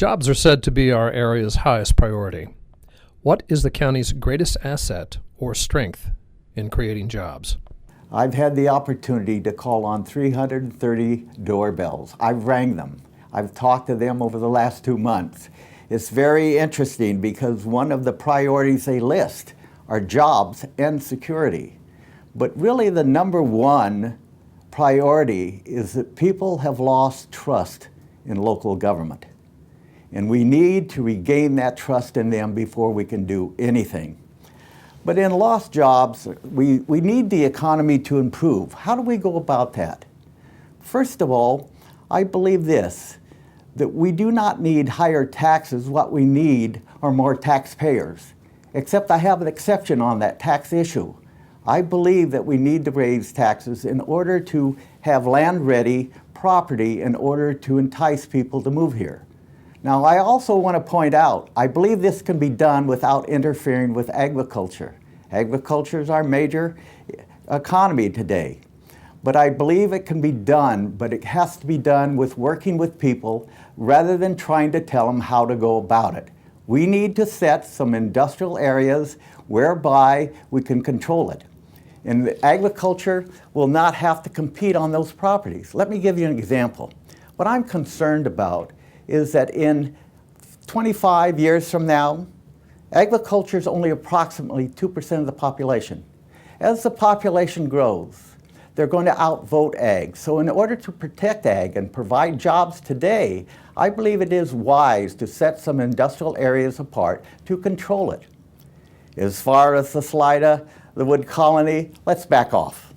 Jobs are said to be our area's highest priority. What is the county's greatest asset or strength in creating jobs? I've had the opportunity to call on 330 doorbells. I've rang them. I've talked to them over the last 2 months. It's very interesting because one of the priorities they list are jobs and security. But really the number one priority is that people have lost trust in local government. And we need to regain that trust in them before we can do anything. But in lost jobs, we need the economy to improve. How do we go about that? First of all, I believe this, that we do not need higher taxes. What we need are more taxpayers. Except I have an exception on that tax issue. I believe that we need to raise taxes in order to have land-ready property in order to entice people to move here. Now, I also want to point out, I believe this can be done without interfering with agriculture. Agriculture is our major economy today. But I believe it can be done, but it has to be done with working with people rather than trying to tell them how to go about it. We need to set some industrial areas whereby we can control it. And agriculture will not have to compete on those properties. Let me give you an example. What I'm concerned about is that in 25 years from now, agriculture is only approximately 2% of the population. As the population grows, they're going to outvote ag. So in order to protect ag and provide jobs today, I believe it is wise to set some industrial areas apart to control it. As far as the Salida, the wood colony, let's back off.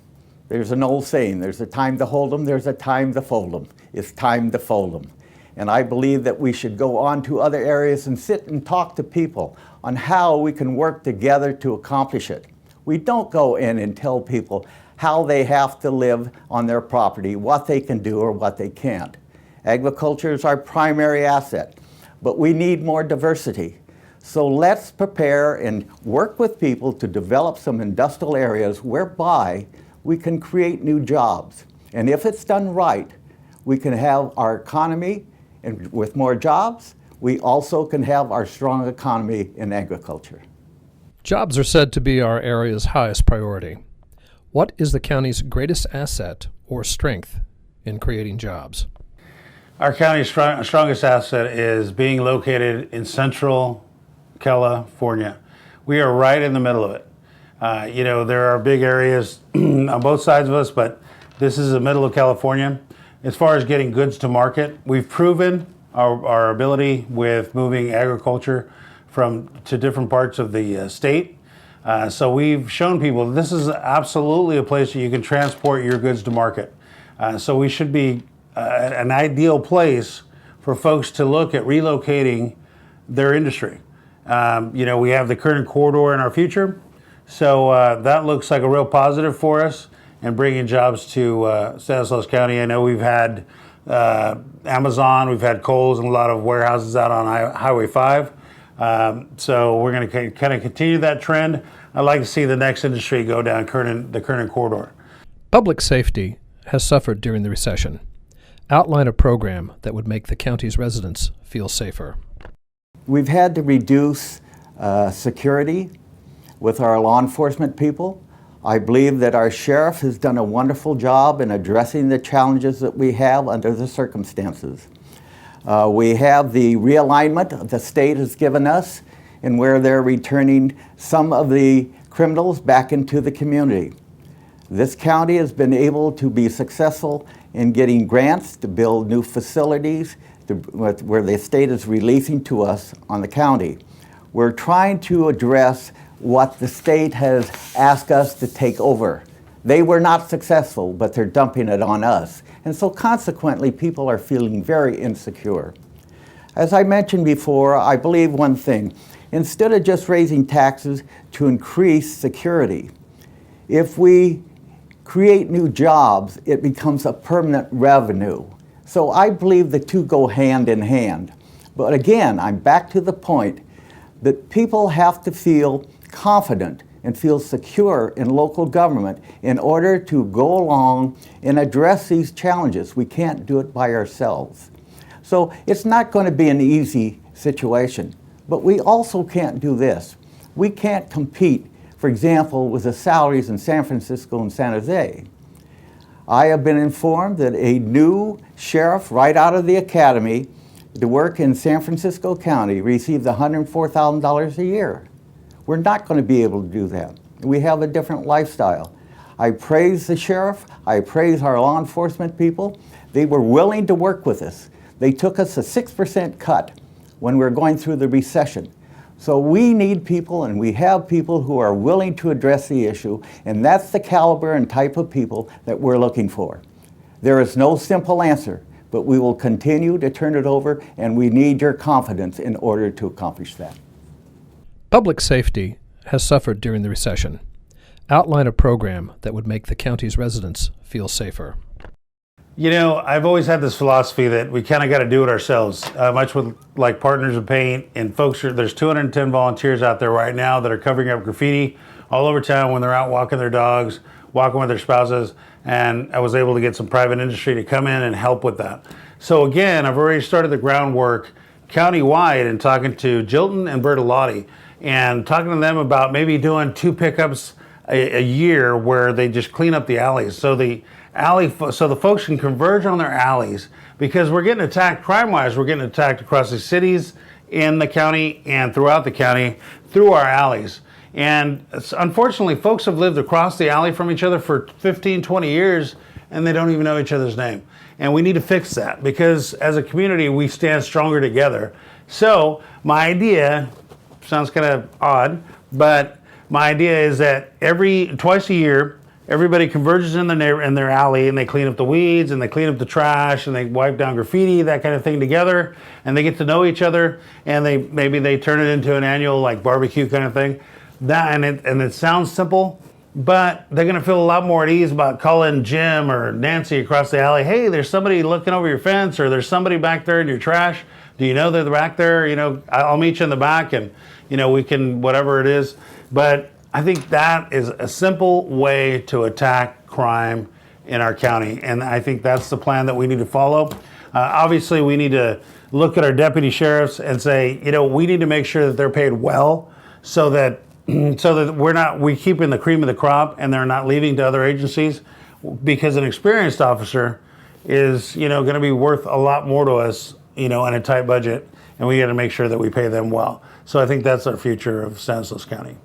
There's an old saying, there's a time to hold them, there's a time to fold them. It's time to fold them. And I believe that we should go on to other areas and sit and talk to people on how we can work together to accomplish it. We don't go in and tell people how they have to live on their property, what they can do or what they can't. Agriculture is our primary asset, but we need more diversity. So let's prepare and work with people to develop some industrial areas whereby we can create new jobs. And if it's done right, we can have our economy, and with more jobs, we also can have our strong economy in agriculture. Jobs are said to be our area's highest priority. What is the county's greatest asset or strength in creating jobs? Our county's strongest asset is being located in central California. We are right in the middle of it. There are big areas on both sides of us, but this is the middle of California. As far as getting goods to market, we've proven our ability with moving agriculture to different parts of the state. So we've shown people this is absolutely a place that you can transport your goods to market. So we should be an ideal place for folks to look at relocating their industry. We have the current corridor in our future, so that looks like a real positive for us and bringing jobs to Stanislaus County. I know we've had Amazon, we've had Kohl's, and a lot of warehouses out on Highway 5. So we're going to kind of continue that trend. I'd like to see the next industry go down the current corridor. Public safety has suffered during the recession. Outline a program that would make the county's residents feel safer. We've had to reduce security with our law enforcement people. I believe that our sheriff has done a wonderful job in addressing the challenges that we have under the circumstances. We have the realignment the state has given us and where they're returning some of the criminals back into the community. This county has been able to be successful in getting grants to build new facilities where the state is releasing to us on the county. We're trying to address what the state has asked us to take over. They were not successful, but they're dumping it on us. And so consequently, people are feeling very insecure. As I mentioned before, I believe one thing. Instead of just raising taxes to increase security, if we create new jobs, it becomes a permanent revenue. So I believe the two go hand in hand. But again, I'm back to the point that people have to feel confident and feel secure in local government in order to go along and address these challenges. We can't do it by ourselves. So it's not going to be an easy situation. But we also can't do this. We can't compete, for example, with the salaries in San Francisco and San Jose. I have been informed that a new sheriff right out of the academy to work in San Francisco County received $104,000 a year. We're not going to be able to do that. We have a different lifestyle. I praise the sheriff. I praise our law enforcement people. They were willing to work with us. They took us a 6% cut when we were going through the recession. So we need people, and we have people who are willing to address the issue, and that's the caliber and type of people that we're looking for. There is no simple answer, but we will continue to turn it over, and we need your confidence in order to accomplish that. Public safety has suffered during the recession. Outline a program that would make the county's residents feel safer. You know, I've always had this philosophy that we kind of got to do it ourselves, much with like Partners in Paint and folks. There's 210 volunteers out there right now that are covering up graffiti all over town when they're out walking their dogs, walking with their spouses, and I was able to get some private industry to come in and help with that. So again, I've already started the groundwork countywide and talking to Jilton and Bertolotti and talking to them about maybe doing 2 pickups a year where they just clean up the alleys. So the folks can converge on their alleys, because we're getting attacked crime-wise. We're getting attacked across the cities, in the county, and throughout the county through our alleys. And unfortunately, folks have lived across the alley from each other for 15, 20 years, and they don't even know each other's name. And we need to fix that, because as a community, we stand stronger together. So my idea, sounds kind of odd, but my idea is that twice a year, everybody converges in their alley, and they clean up the weeds, and they clean up the trash, and they wipe down graffiti, that kind of thing together, and they get to know each other, and maybe they turn it into an annual like barbecue kind of thing. It sounds simple, but they're going to feel a lot more at ease about calling Jim or Nancy across the alley. Hey, there's somebody looking over your fence, or there's somebody back there in your trash. Do you know they're back there? You know, I'll meet you in the back, and we can, whatever it is. But I think that is a simple way to attack crime in our county, and I think that's the plan that we need to follow. Obviously, we need to look at our deputy sheriffs and say, we need to make sure that they're paid well, so that we keep in the cream of the crop and they're not leaving to other agencies, because an experienced officer is going to be worth a lot more to us in a tight budget, and we got to make sure that we pay them well. So I think that's our future of Stanislaus County.